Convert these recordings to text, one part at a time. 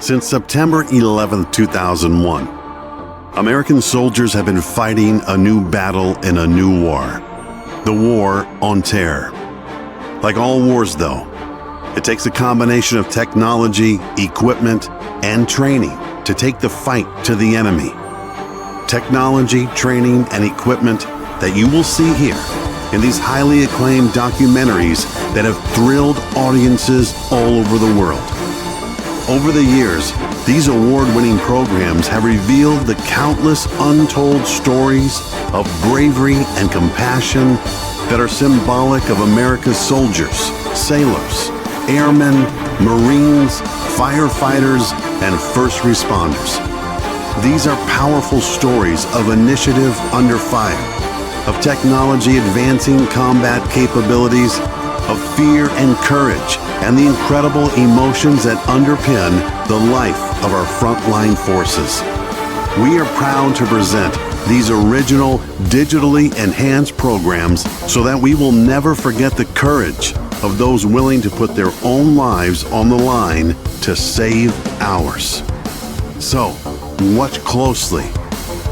Since September 11, 2001, American soldiers have been fighting a new battle in a new war. The war on terror. Like all wars, though, it takes a combination of technology, equipment, and training to take the fight to the enemy. Technology, training, and equipment that you will see here in these highly acclaimed documentaries that have thrilled audiences all over the world. Over the years, these award-winning programs have revealed the countless untold stories of bravery and compassion that are symbolic of America's soldiers, sailors, airmen, Marines, firefighters, and first responders. These are powerful stories of initiative under fire, of technology advancing combat capabilities, of fear and courage, and the incredible emotions that underpin the life of our frontline forces. We are proud to present these original, digitally enhanced programs so that we will never forget the courage of those willing to put their own lives on the line to save ours. So, watch closely.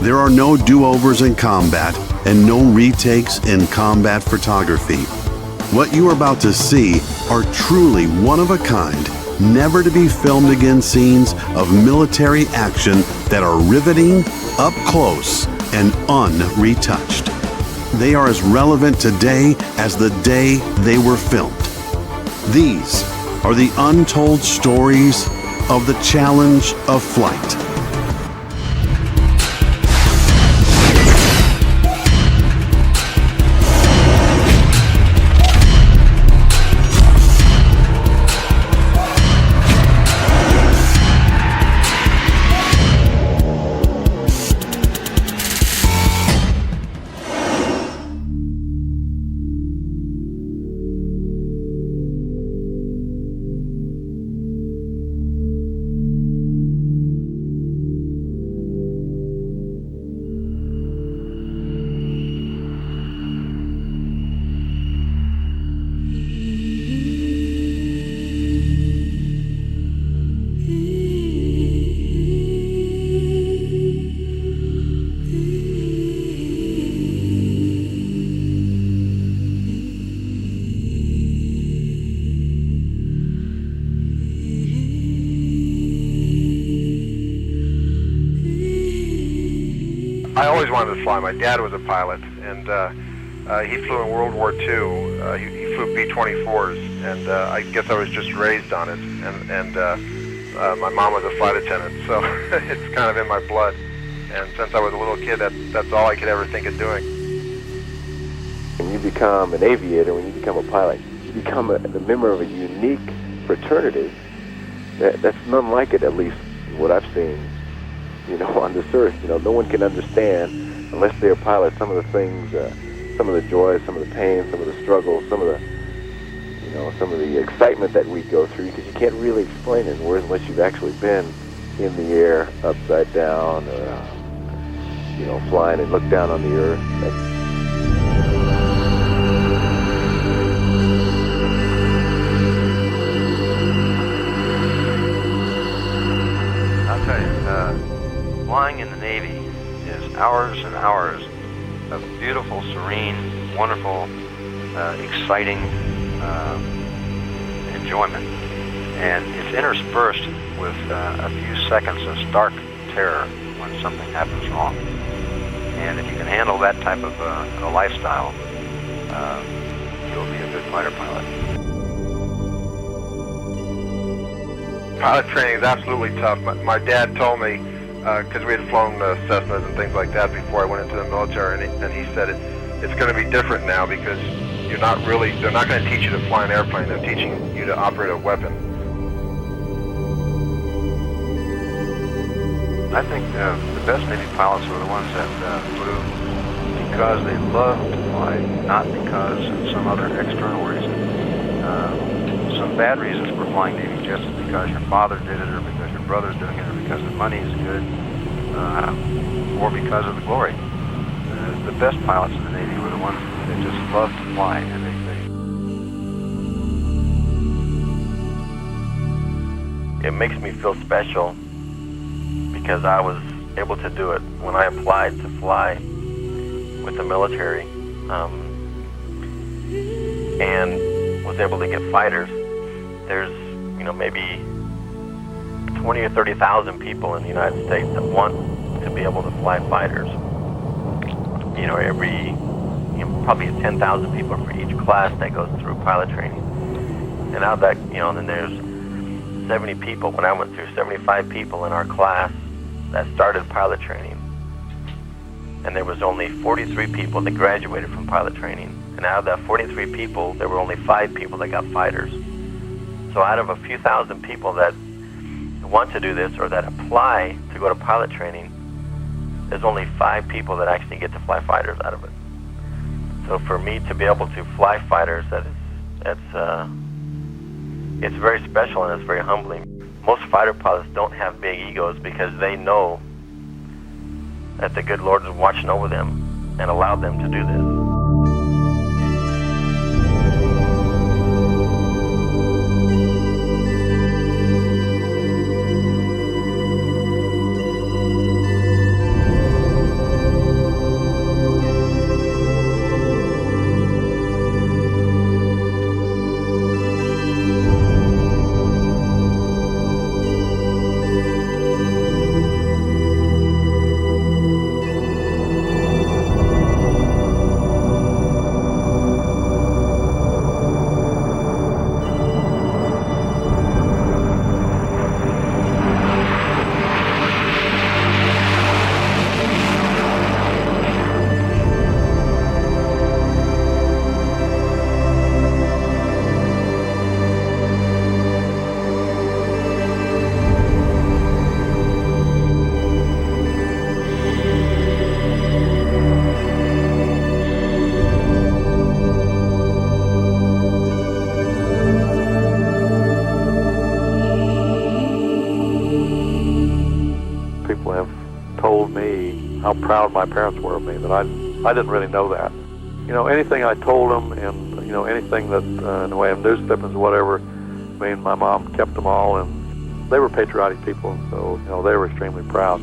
There are no do-overs in combat and no retakes in combat photography. What you are about to see are truly one-of-a-kind, never-to-be filmed-again scenes of military action that are riveting, up close, and unretouched. They are as relevant today as the day they were filmed. These are the untold stories of the challenge of flight. I always wanted to fly. My dad was a pilot, and he flew in World War II. He flew B-24s, and I guess I was just raised on it. And my mom was a flight attendant, so it's kind of in my blood. And since I was a little kid, that's all I could ever think of doing. When you become an aviator, when you become a pilot, you become a member of a unique fraternity that's none like it, at least what I've seen, on this earth. No one can understand, unless they're pilots, some of the things, some of the joys, some of the pain, some of the struggles, some of the excitement that we go through, because you can't really explain it in words unless you've actually been in the air, upside down, or, flying and look down on the earth. I'll tell you, flying in the Navy is hours and hours of beautiful, serene, wonderful, exciting enjoyment. And it's interspersed with a few seconds of stark terror when something happens wrong. And if you can handle that type of a lifestyle, you'll be a good fighter pilot. Pilot training is absolutely tough. My dad told me, because we had flown Cessnas and things like that before I went into the military, and he said it's going to be different now because they're not going to teach you to fly an airplane, they're teaching you to operate a weapon. I think the best Navy pilots were the ones that flew because they loved to fly, not because of some other external reason. Some bad reasons for flying Navy, just because your father did it, or because your brother's doing it, or because the money is good, or because of the glory. The best pilots in the Navy were the ones that just loved to fly, and it makes me feel special because I was able to do it when I applied to fly with the military, and was able to get fighters. There's, maybe 20 or 30,000 people in the United States that want to be able to fly fighters. Probably 10,000 people for each class that goes through pilot training. And out of that, then there's 70 people. When I went through, 75 people in our class that started pilot training. And there was only 43 people that graduated from pilot training. And out of that 43 people, there were only 5 people that got fighters. So out of a few thousand people that want to do this or that apply to go to pilot training, there's only 5 people that actually get to fly fighters out of it. So for me to be able to fly fighters, it's very special and it's very humbling. Most fighter pilots don't have big egos because they know that the good Lord is watching over them and allowed them to do this. How proud my parents were of me, that I didn't really know that. Anything I told them, and anything that in the way of news clippings or whatever, my mom kept them all, and they were patriotic people, so they were extremely proud.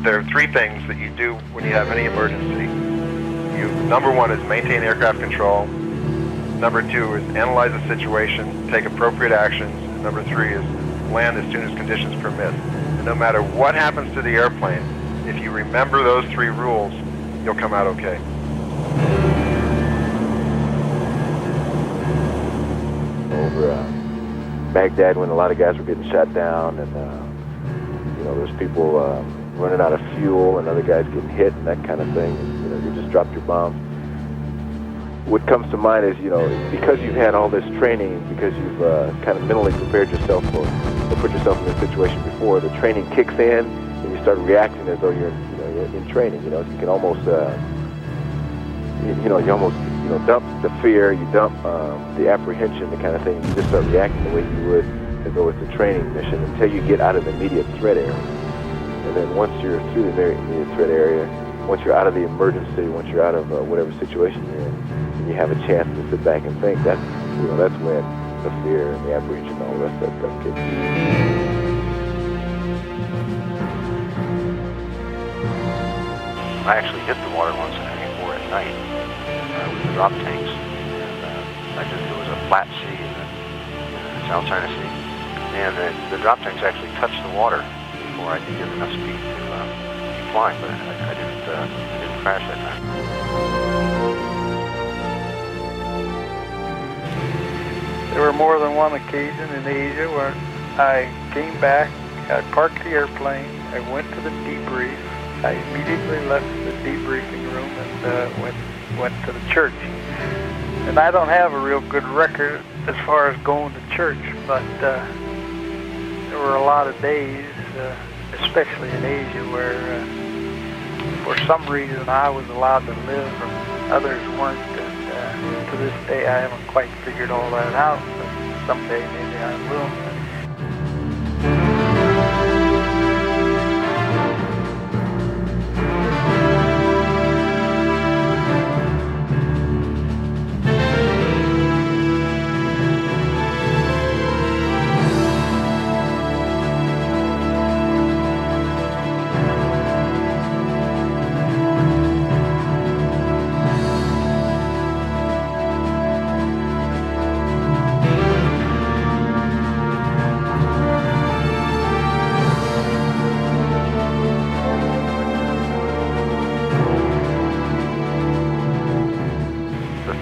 There are 3 things that you do when you have any emergency. Number 1 is maintain aircraft control. Number 2 is analyze the situation, take appropriate actions. And number 3 is land as soon as conditions permit. And no matter what happens to the airplane, if you remember those 3 rules, you'll come out okay. Over Baghdad, when a lot of guys were getting shot down, and there's people running out of fuel and other guys getting hit and that kind of thing, and, you just dropped your bomb. What comes to mind is, because you've had all this training, because you've kind of mentally prepared yourself or put yourself in this situation before, the training kicks in and you start reacting as though you're in training. You can almost, you almost, dump the fear, you dump the apprehension, the kind of thing. You just start reacting the way you would as though it's a training mission until you get out of the immediate threat area. And then once you're through the immediate threat area, once you're out of the emergency, once you're out of whatever situation you're in, and you have a chance to sit back and think, that's when the fear and the apprehension and all the rest of that stuff kicks in. I actually hit the water once in '94 at night with the drop tanks. And it was a flat sea in the South China Sea. And the drop tanks actually touched the water before I could get enough speed to keep flying, but I didn't crash that time. There were more than one occasion in Asia where I came back, I parked the airplane, I went to the debrief, I immediately left the debriefing room and went to the church. And I don't have a real good record as far as going to church, but there were a lot of days, especially in Asia, where for some reason I was allowed to live and others weren't. And to this day I haven't quite figured all that out, but someday maybe I will.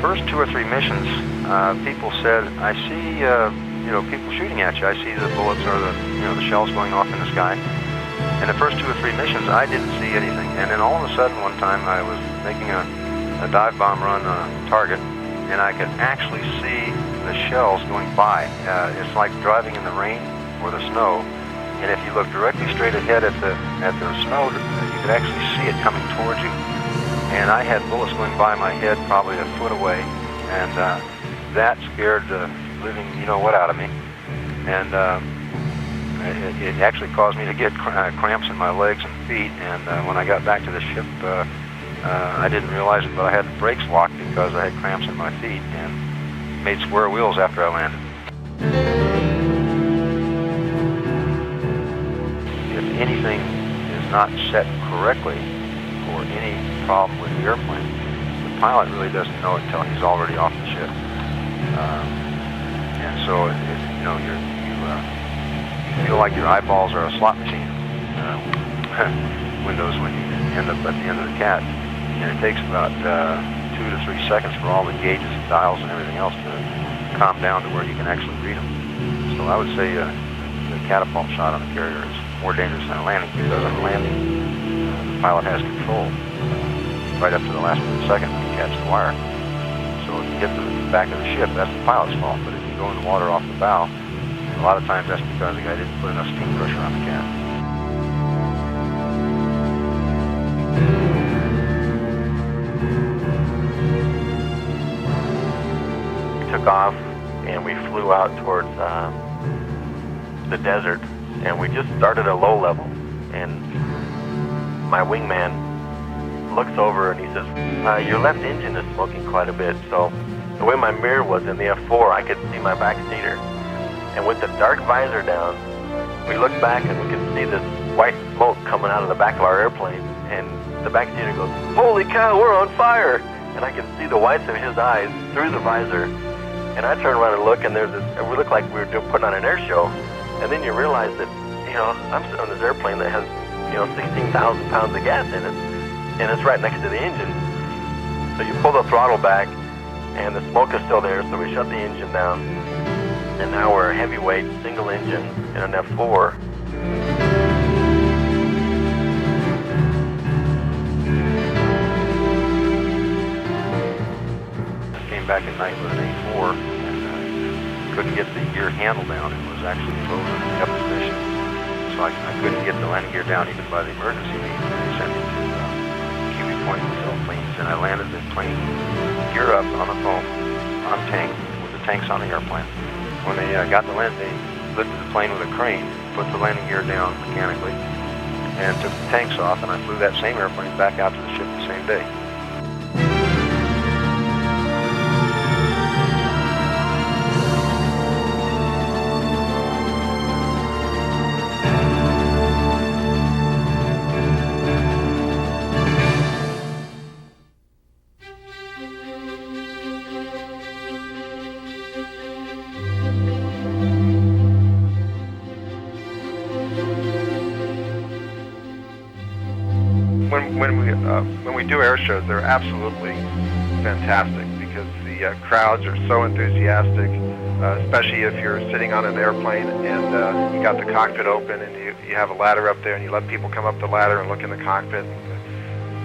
First 2 or 3 missions, people said, I see, people shooting at you. I see the bullets or the shells going off in the sky. And the first 2 or 3 missions, I didn't see anything. And then all of a sudden, one time, I was making a dive bomb run on a target, and I could actually see the shells going by. It's like driving in the rain or the snow. And if you look directly straight ahead at the snow, you could actually see it coming towards you. And I had bullets going by my head probably a foot away, and that scared the living you-know-what out of me. And it actually caused me to get cramps in my legs and feet, and when I got back to the ship, I didn't realize it, but I had the brakes locked because I had cramps in my feet, and made square wheels after I landed. If anything is not set correctly, or any problem with the airplane, the pilot really doesn't know it until he's already off the ship. And so, you feel like your eyeballs are a slot machine windows when you end up at the end of the cat. And it takes about 2 to 3 seconds for all the gauges and dials and everything else to calm down to where you can actually read them. So I would say the catapult shot on the carrier is more dangerous than a landing, because on a landing, the pilot has control right up to the last second when you catch the wire. So if you hit the back of the ship, that's the pilot's fault. But if you go in the water off the bow, a lot of times that's because the guy didn't put enough steam pressure on the cat. We took off and we flew out towards the desert, and we just started at low level, and my wingman looks over and he says, your left engine is smoking quite a bit. So the way my mirror was in the F4, I could see my back seater. And with the dark visor down, we looked back and we could see this white smoke coming out of the back of our airplane. And the back seater goes, holy cow, we're on fire! And I can see the whites of his eyes through the visor. And I turn around and look, and we look like we were putting on an air show. And then you realize that, I'm sitting on this airplane that has 16,000 pounds of gas in it, and it's right next to the engine. So you pull the throttle back, and the smoke is still there, so we shut the engine down, and now we're a heavyweight single engine in an F4. I came back at night with an A4, and couldn't get the gear handle down. It was actually frozen in the position. So I couldn't get the landing gear down even by the emergency means. They sent me to Keeney Point Philippines, and I landed the plane gear up on the foam, on tank, with the tanks on the airplane. When they got the landing, they lifted the plane with a crane, put the landing gear down mechanically, and took the tanks off, and I flew that same airplane back out to the ship the same day. when we do air shows, they're absolutely fantastic because the crowds are so enthusiastic, especially if you're sitting on an airplane and you got the cockpit open and you have a ladder up there and you let people come up the ladder and look in the cockpit.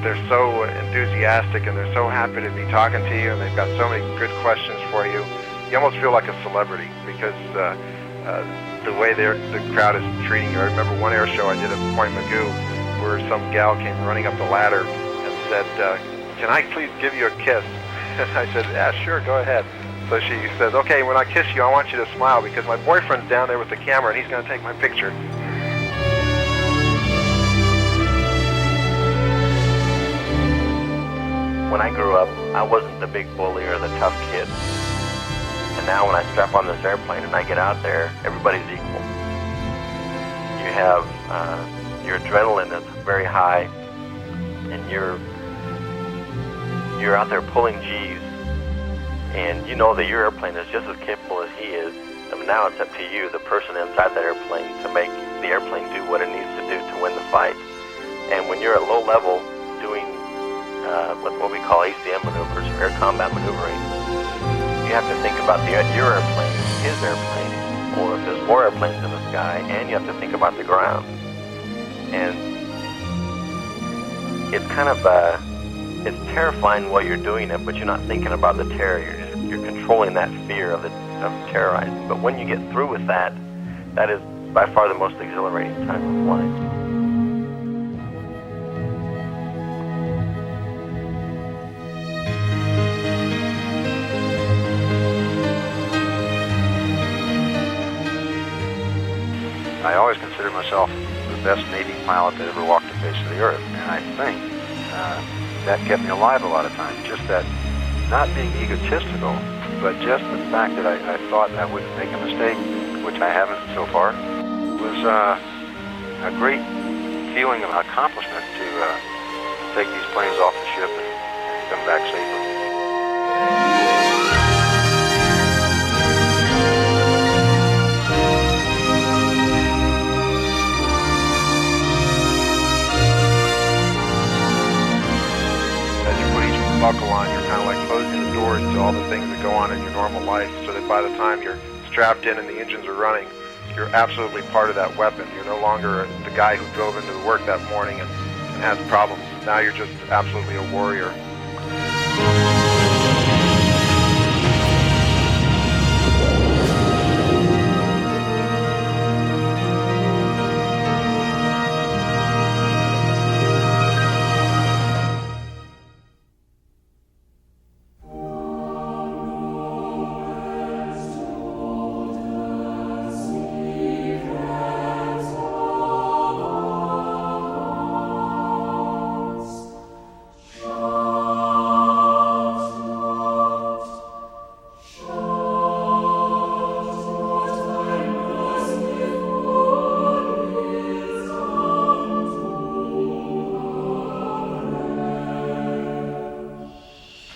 They're so enthusiastic and they're so happy to be talking to you, and they've got so many good questions for you. You almost feel like a celebrity because the way the crowd is treating you. I remember one air show I did at Point Magoo where some gal came running up the ladder and said, "Can I please give you a kiss?" And I said, "Yeah, sure, go ahead." So she says, "Okay, when I kiss you, I want you to smile because my boyfriend's down there with the camera and he's going to take my picture." When I grew up, I wasn't the big bully or the tough kid. And now when I strap on this airplane and I get out there, everybody's equal. You have, your adrenaline is very high, and you're out there pulling G's, and you know that your airplane is just as capable as he is. And now it's up to you, the person inside that airplane, to make the airplane do what it needs to do to win the fight. And when you're at low level doing what we call ACM maneuvers, or air combat maneuvering, you have to think about your airplane, his airplane, or if there's more airplanes in the sky, and you have to think about the ground. And it's kind of it's terrifying while you're doing it, but you're not thinking about the terror. You're controlling that fear of terrorizing. But when you get through with that, that is by far the most exhilarating time of flying. I always consider myself the best Navy pilot that ever walked the face of the earth, and I think that kept me alive a lot of times. Just that, not being egotistical, but just the fact that I thought I wouldn't make a mistake, which I haven't so far, was a great feeling of accomplishment to take these planes off the ship and come back safely. Buckle on, you're kind of like closing the doors to all the things that go on in your normal life, so that by the time you're strapped in and the engines are running, you're absolutely part of that weapon. You're no longer the guy who drove into the work that morning and has problems. Now you're just absolutely a warrior.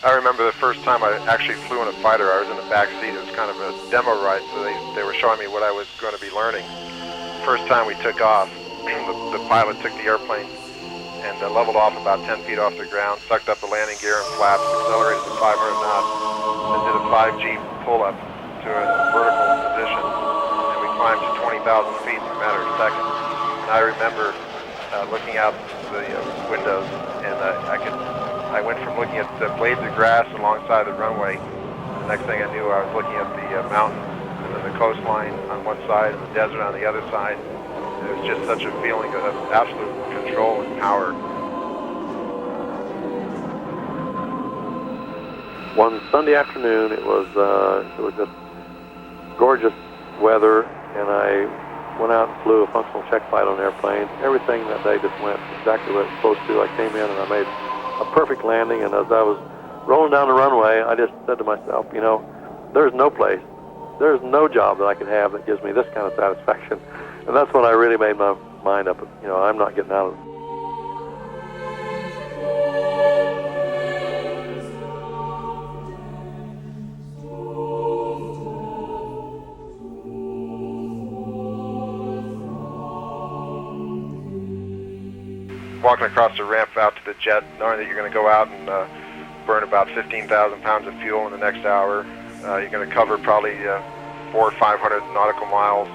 I remember the first time I actually flew in a fighter. I was in the back seat. It was kind of a demo ride, so they were showing me what I was going to be learning. First time we took off, the pilot took the airplane and leveled off about 10 feet off the ground, sucked up the landing gear and flaps, accelerated to 500 knots, and did a 5G pull-up to a vertical position, and we climbed to 20,000 feet in a matter of seconds. And I remember looking out the windows, and I went from looking at the blades of grass alongside the runway. The next thing I knew, I was looking at the mountains and then the coastline on one side and the desert on the other side. It was just such a feeling of absolute control and power. One Sunday afternoon, it was just gorgeous weather, and I went out and flew a functional check flight on an airplane. Everything that day just went exactly what it was supposed to. I came in and I made a perfect landing, and as I was rolling down the runway, I just said to myself, you know, there's no place, there's no job that I can have that gives me this kind of satisfaction. And that's when I really made my mind up, you know, I'm not getting out of it. walking across the ramp out to the jet, knowing that you're going to go out and burn about 15,000 pounds of fuel in the next hour. You're going to cover probably 400 or 500 nautical miles.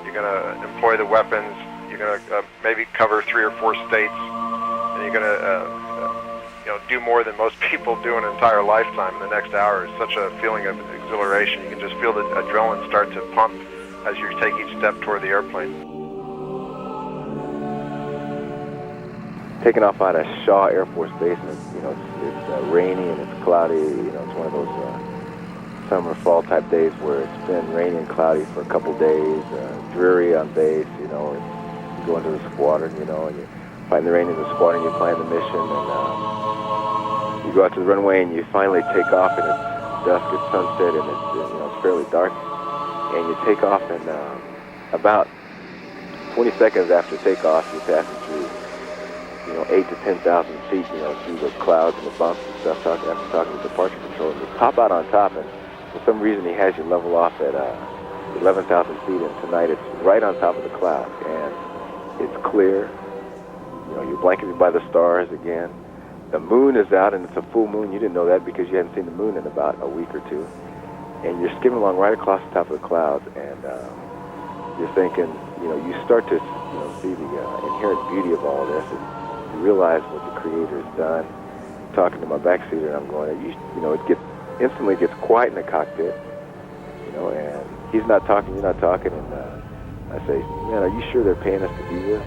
You're going to employ the weapons. You're going to maybe cover 3 or 4 states, and you're going to do more than most people do in an entire lifetime in the next hour. It's such a feeling of exhilaration. You can just feel the adrenaline start to pump as you take each step toward the airplane. Taking off out of Shaw Air Force Base, and it's rainy and it's cloudy. It's one of those summer, fall type days where it's been rainy and cloudy for a couple days, dreary on base. You go into the squadron, and you're fighting the rain in the squadron. You're flying the mission, and you go out to the runway, and you finally take off, and it's dusk, it's sunset, and it's fairly dark, and you take off, and about 20 seconds after takeoff, you're passing through 8 to 10,000 feet, through the clouds and the bumps and stuff, after talking to departure control. And you pop out on top, and for some reason he has you level off at 11,000 feet, and tonight it's right on top of the clouds, and it's clear. You're blanketed by the stars again. The moon is out, and it's a full moon. You didn't know that because you hadn't seen the moon in about a week or two. And you're skimming along right across the top of the clouds, and you're thinking, you start to see the inherent beauty of all this, and you realize what the Creator has done. I'm talking to my backseater, and I'm going, it instantly gets quiet in the cockpit, and he's not talking, you're not talking, and I say, man, are you sure they're paying us to do this?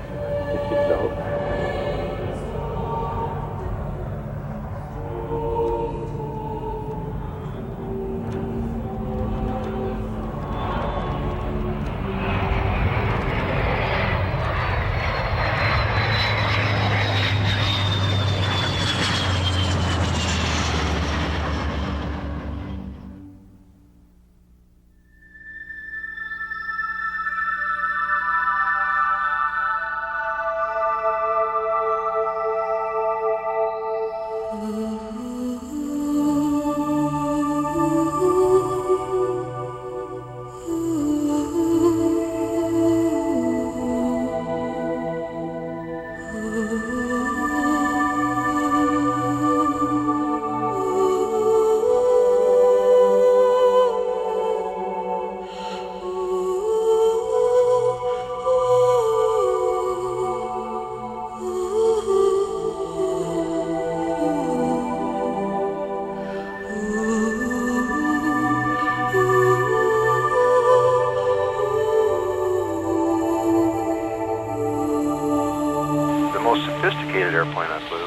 Sophisticated airplane I flew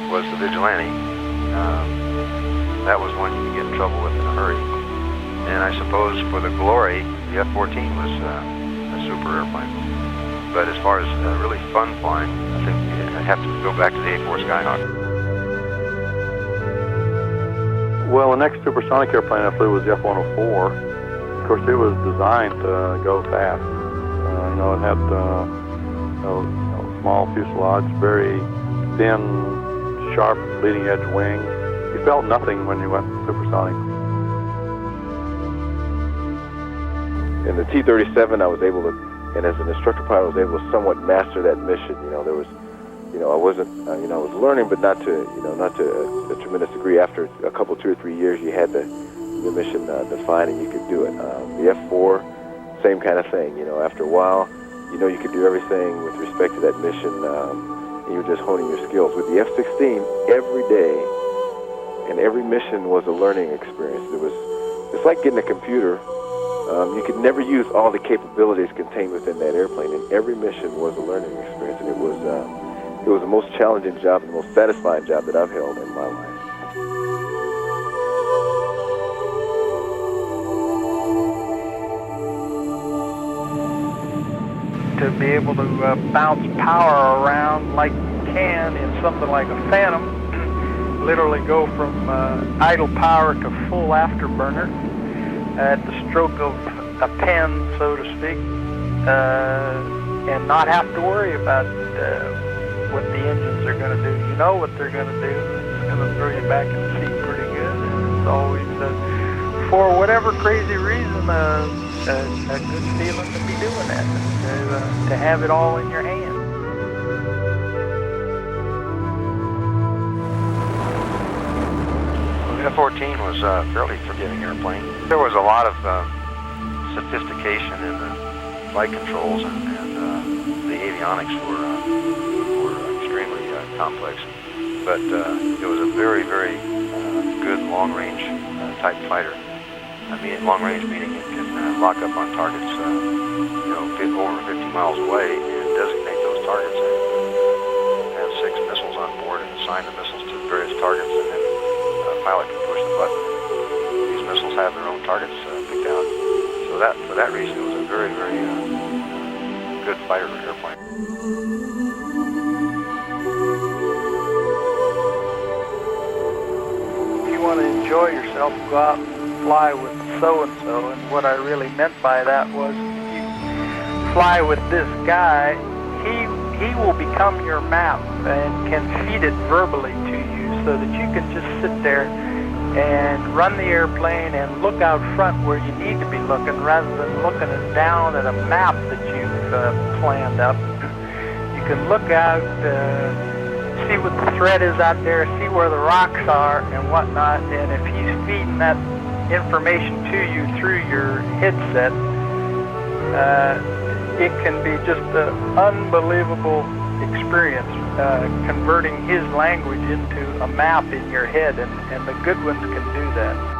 was the Vigilante. That was one you could get in trouble with in a hurry. And I suppose for the glory, the F-14 was a super airplane. But as far as really fun flying, I think I have to go back to the A-4 Skyhawk. Well, the next supersonic airplane I flew was the F-104. Of course, it was designed to go fast. It had small fuselage, very thin, sharp leading edge wings. You felt nothing when you went supersonic. In the T-37, I was able to, and as an instructor pilot, I was able to somewhat master that mission. There was, I wasn't, I was learning, but not to a tremendous degree. After a couple, 2 or 3 years, you had the mission defined, and you could do it. The F-4, same kind of thing. After a while, you could do everything with respect to that mission, and you were just honing your skills. With the F-16, every day and every mission was a learning experience. It's like getting a computer. You could never use all the capabilities contained within that airplane, and every mission was a learning experience, and it was the most challenging job and the most satisfying job that I've held in my life. To be able to bounce power around like you can in something like a Phantom, literally go from idle power to full afterburner at the stroke of a pen, so to speak, and not have to worry about what the engines are going to do. You know what they're going to do. It's going to throw you back in the seat pretty good. And it's always, for whatever crazy reason, a good feeling to be doing that, to have it all in your hands. F-14 was a fairly forgiving airplane. There was a lot of sophistication in the flight controls, and the avionics were extremely complex. But it was a very, very good long-range type fighter. I mean, long-range meaning it can lock up on targets, over 50 miles away and designate those targets and have 6 missiles on board and assign the missiles to various targets, and then a pilot can push the button. These missiles have their own targets picked out. So for that reason, it was a very, very good fighter airplane. If you want to enjoy yourself, go out and fly with so-and-so. And what I really meant by that was, if you fly with this guy, he will become your map and can feed it verbally to you, so that you can just sit there and run the airplane and look out front where you need to be looking, rather than looking down at a map that you've planned up. You can look out, see what the threat is out there, see where the rocks are and whatnot, and if he's feeding that information to you through your headset, it can be just an unbelievable experience, converting his language into a map in your head, and the good ones can do that.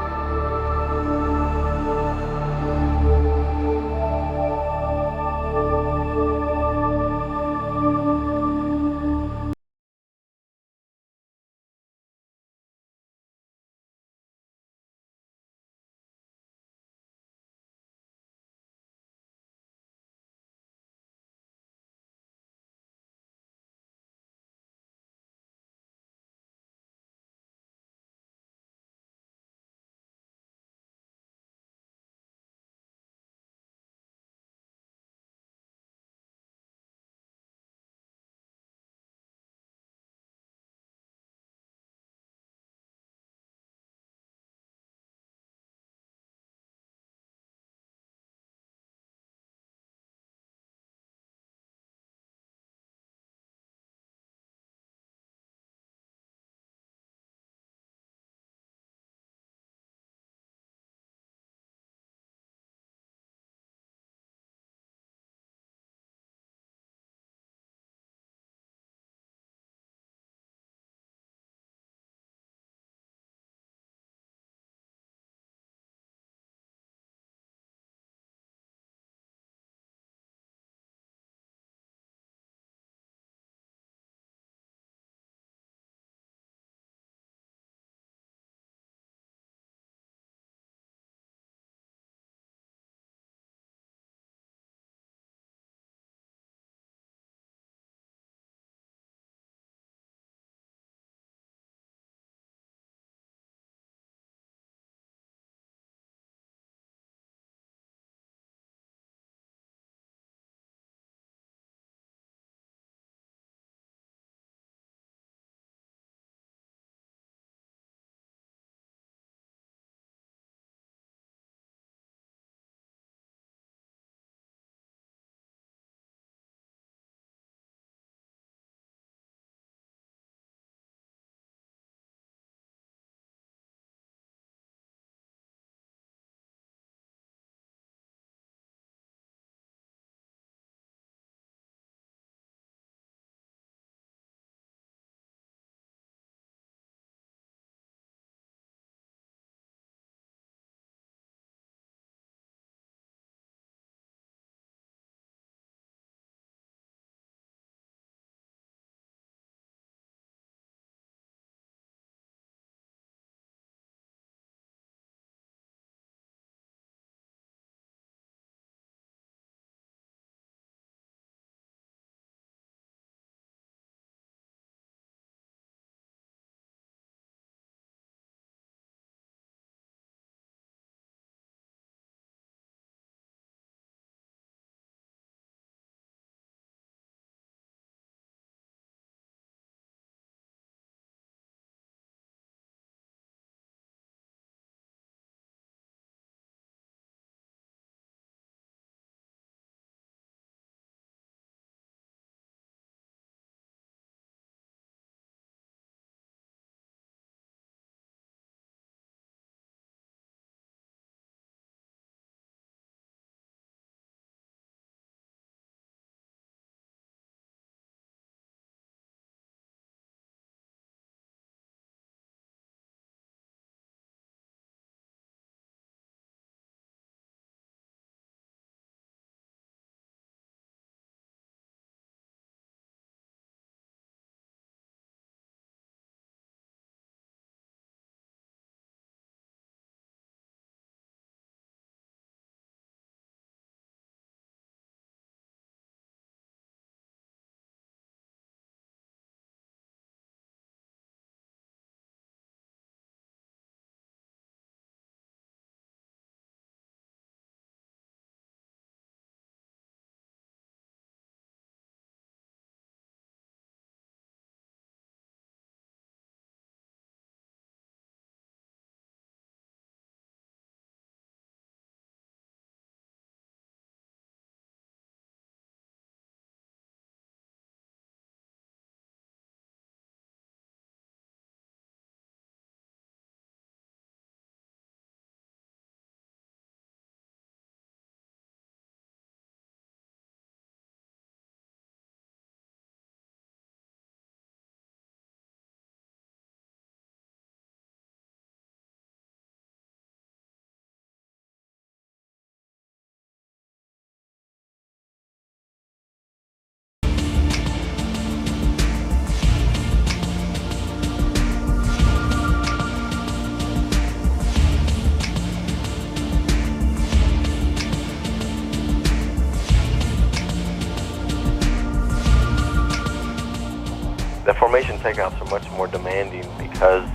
takeoffs are much more demanding because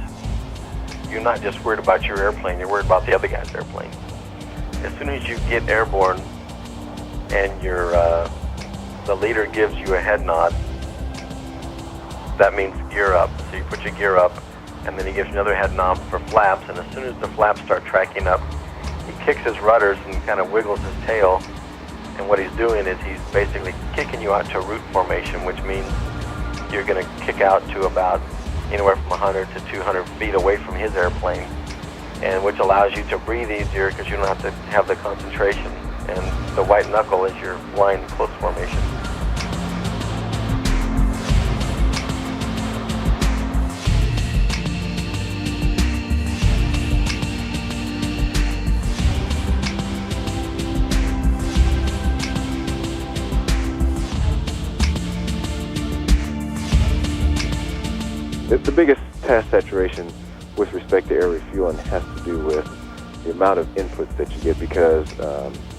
you're not just worried about your airplane, you're worried about the other guy's airplane. As soon as you get airborne and the leader gives you a head nod, that means gear up. So you put your gear up, and then he gives you another head nod for flaps, and as soon as the flaps start tracking up, he kicks his rudders and kind of wiggles his tail, and what he's doing is he's basically kicking you out to root formation, which means you're going to kick out to about anywhere from 100 to 200 feet away from his airplane, and which allows you to breathe easier because you don't have to have the concentration, and the white knuckle is your flying close formation. The biggest task saturation with respect to air refueling has to do with the amount of inputs that you get, because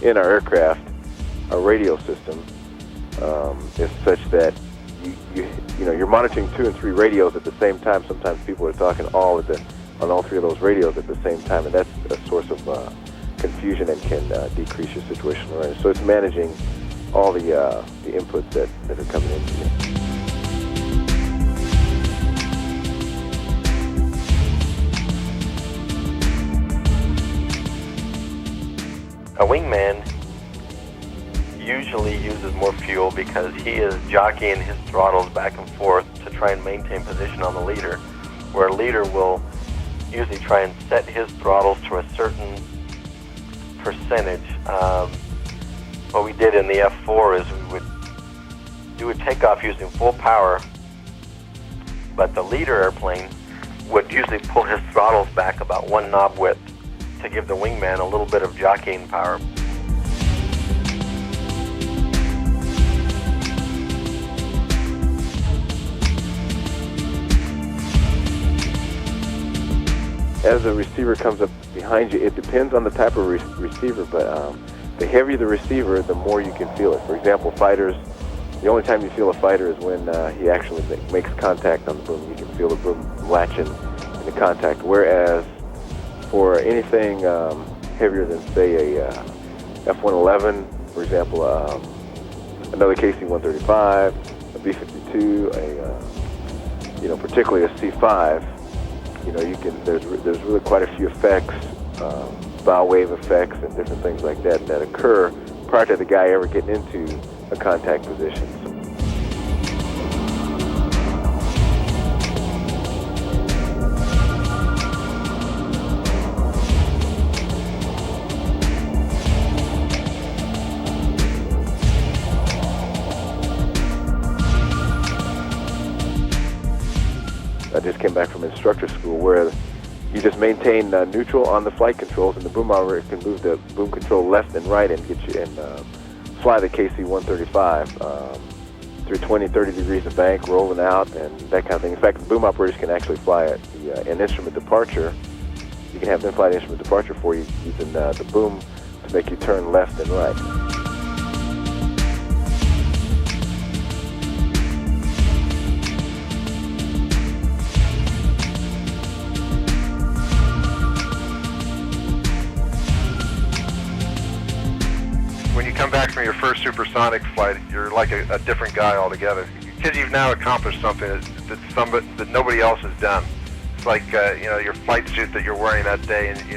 in our aircraft, our radio system is such that you're monitoring 2 and 3 radios at the same time. Sometimes people are talking on all 3 of those radios at the same time, and that's a source of confusion and can decrease your situational awareness. So it's managing all the inputs that are coming into you. A wingman usually uses more fuel because he is jockeying his throttles back and forth to try and maintain position on the leader, where a leader will usually try and set his throttles to a certain percentage. What we did in the F4 is we would do a takeoff using full power, but the leader airplane would usually pull his throttles back about 1 knob width to give the wingman a little bit of jockeying power. As a receiver comes up behind you, it depends on the type of receiver, but the heavier the receiver, the more you can feel it. For example, fighters, the only time you feel a fighter is when he actually makes contact on the boom. You can feel the boom latching in the contact, whereas for anything heavier than, say, a F-111, for example, another KC-135, a B-52, particularly a C-5, there's really quite a few effects, bow wave effects and different things like that occur prior to the guy ever getting into a contact position. I just came back from instructor school where you just maintain neutral on the flight controls, and the boom operator can move the boom control left and right and get you and fly the KC-135 through 20, 30 degrees of bank, rolling out, and that kind of thing. In fact, the boom operators can actually fly an instrument departure. You can have them fly an instrument departure for you using the boom to make you turn left and right. When you come back from your first supersonic flight, you're like a different guy altogether, because you've now accomplished something that nobody else has done. It's like your flight suit that you're wearing that day, and if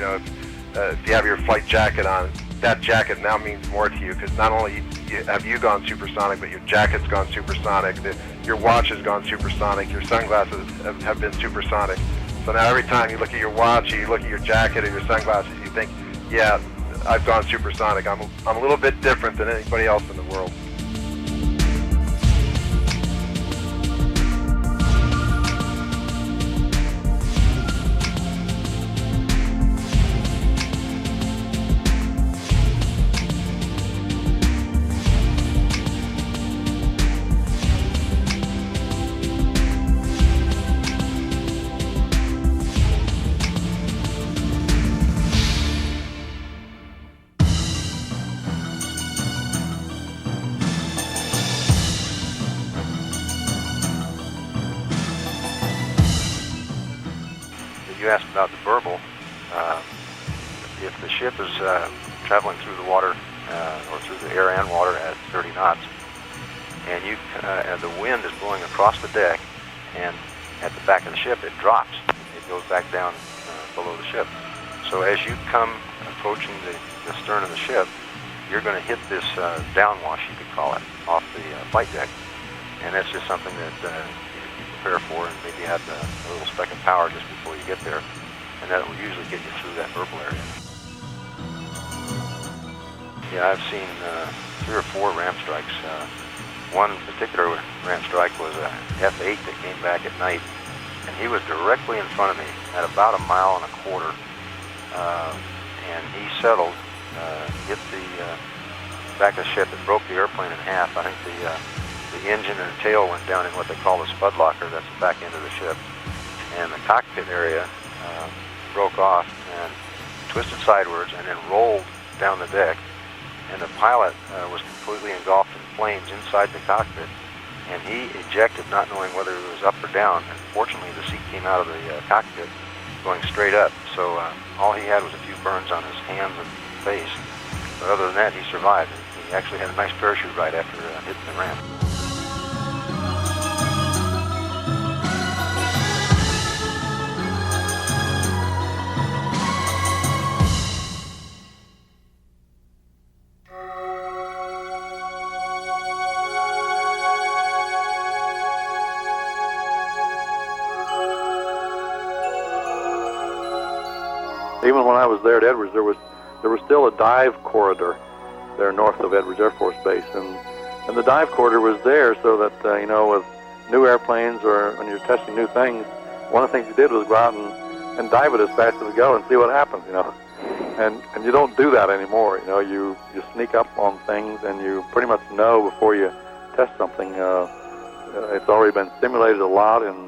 you have your flight jacket on, that jacket now means more to you, because not only have you gone supersonic, but your jacket's gone supersonic, your watch has gone supersonic, your sunglasses have been supersonic. So now every time you look at your watch, or you look at your jacket or your sunglasses, you think, yeah, I've gone supersonic. I'm a little bit different than anybody else in the world. you asked about the burble. If the ship is traveling through the water or through the air and water at 30 knots, and the wind is blowing across the deck, and at the back of the ship it drops. It goes back down below the ship. So as you come approaching the stern of the ship, you're going to hit this downwash, you could call it, off the flight deck. And that's just something that you prepare for, and maybe add a little speck of power just before you get there. And that will usually get you through that burble area. Yeah, I've seen 3 or 4 ram strikes. One particular ram strike was a F8 that came back at night, and he was directly in front of me at about 1.25 miles. And he settled, hit the back of the ship. It broke the airplane in half. I think the engine and the tail went down in what they call the spud locker. That's the back end of the ship. And the cockpit area broke off and twisted sideways and then rolled down the deck. And the pilot was completely engulfed in flames inside the cockpit. And he ejected, not knowing whether it was up or down. And fortunately, the seat came out of the cockpit going straight up. So all he had was a few burns on his hands and face. But other than that, he survived. He actually had a nice parachute ride after hitting the ramp. Even when I was there at Edwards, there was still a dive corridor there north of Edwards Air Force Base, and the dive corridor was there so that with new airplanes or when you're testing new things, one of the things you did was go out and dive it as fast as you go and see what happens, and you don't do that anymore. You sneak up on things and you pretty much know before you test something. It's already been simulated a lot in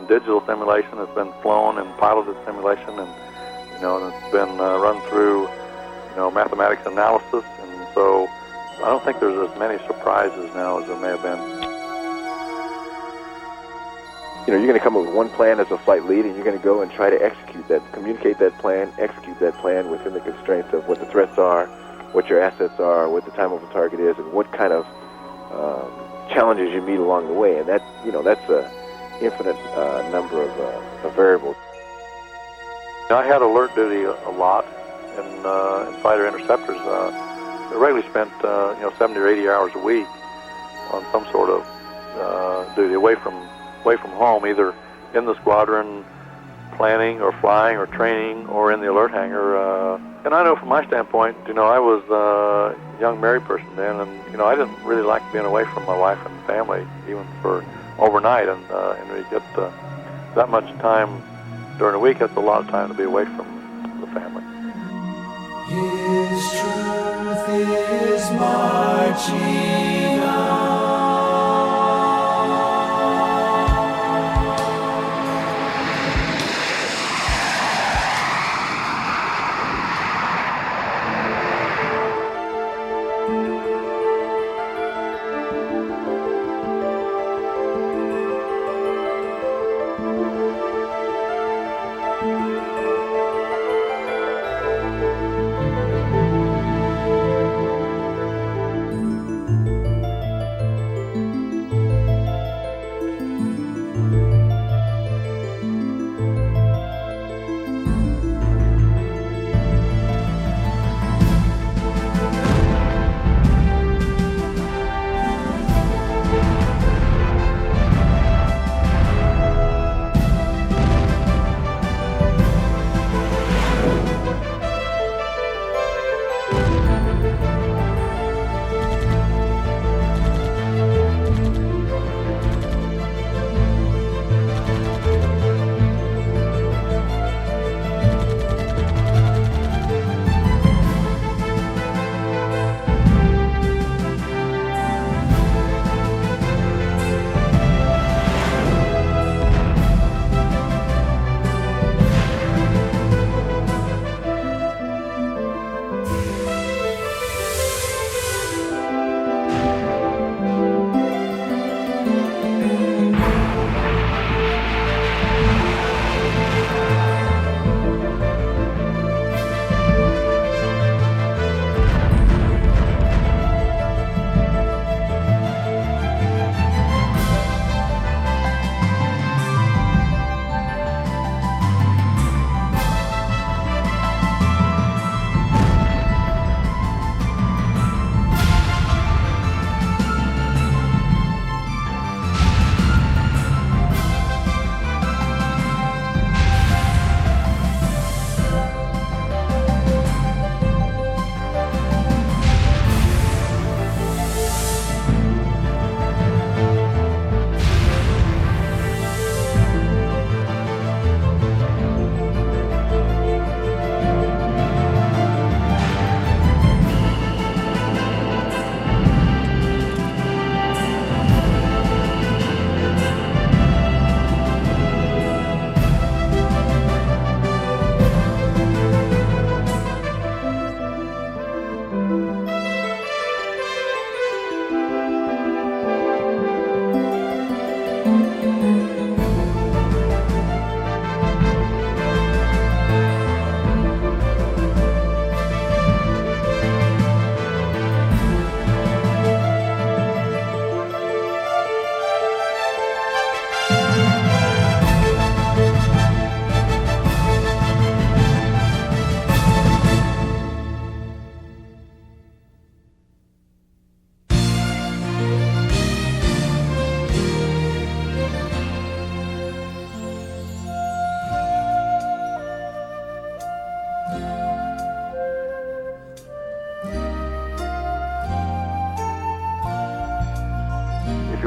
digital simulation. It's been flown in piloted simulation, and it's been run through, mathematics analysis, and so I don't think there's as many surprises now as there may have been. You're going to come up with one plan as a flight lead, and you're going to go and try to execute that, communicate that plan, execute that plan within the constraints of what the threats are, what your assets are, what the time over target is, and what kind of challenges you meet along the way. And that's a infinite number of variables. I had alert duty a lot in fighter interceptors. I regularly spent 70 or 80 hours a week on some sort of duty away from home, either in the squadron planning or flying or training or in the alert hangar. And I know from my standpoint, I was a young married person then, and I didn't really like being away from my wife and family, even for overnight. And we get that much time during the week. That's a lot of time to be away from the family. His truth is marching on.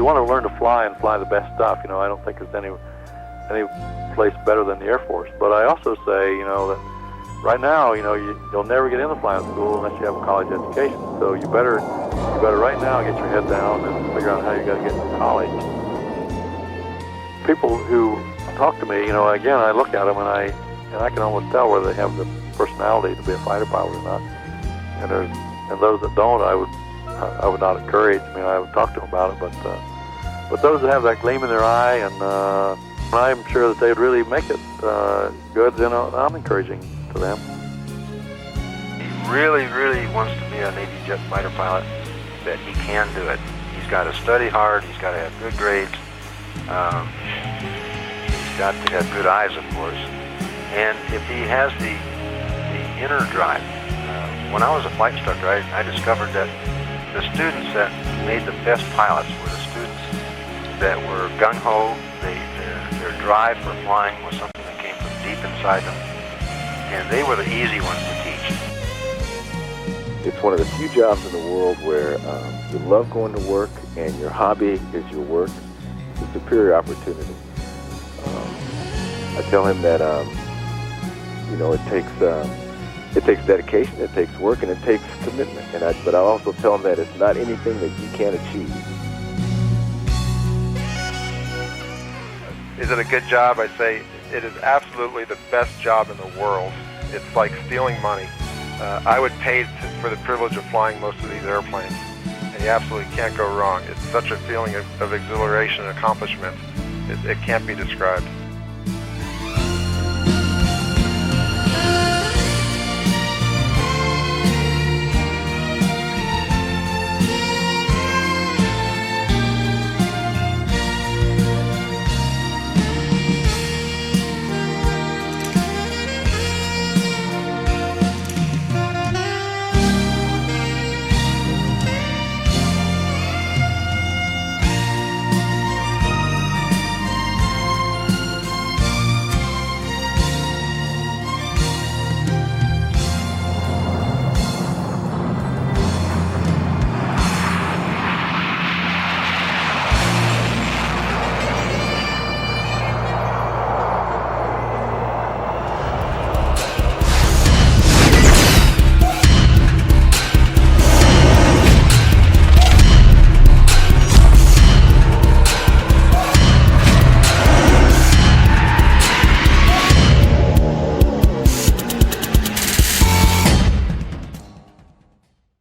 you want to learn to fly and fly the best stuff, you know, I don't think there's any place better than the Air Force. But I also say, you know, that right now, you know, you'll never get into flying school unless you have a college education. So you better right now get your head down and figure out how you got to get to college. People who talk to me, you know, again, I look at them and I can almost tell whether they have the personality to be a fighter pilot or not. And those that don't, I would not encourage. I mean, I would talk to them about it, but those that have that gleam in their eye, and I'm sure that they'd really make it good, then I'm encouraging to them. He really, really wants to be a Navy jet fighter pilot, that he can do it. He's got to study hard, he's got to have good grades, he's got to have good eyes, of course, and if he has the inner drive. When I was a flight instructor, I discovered that the students that made the best pilots were the students that were gung-ho. Their drive for flying was something that came from deep inside them, and they were the easy ones to teach. It's one of the few jobs in the world where you love going to work and your hobby is your work. It's a superior opportunity. I tell him that you know, it takes dedication, it takes work, and it takes commitment. But I also tell him that it's not anything that you can't achieve. Is it a good job? I say it is absolutely the best job in the world. It's like stealing money. I would pay for the privilege of flying most of these airplanes, and you absolutely can't go wrong. It's such a feeling of exhilaration and accomplishment. It can't be described.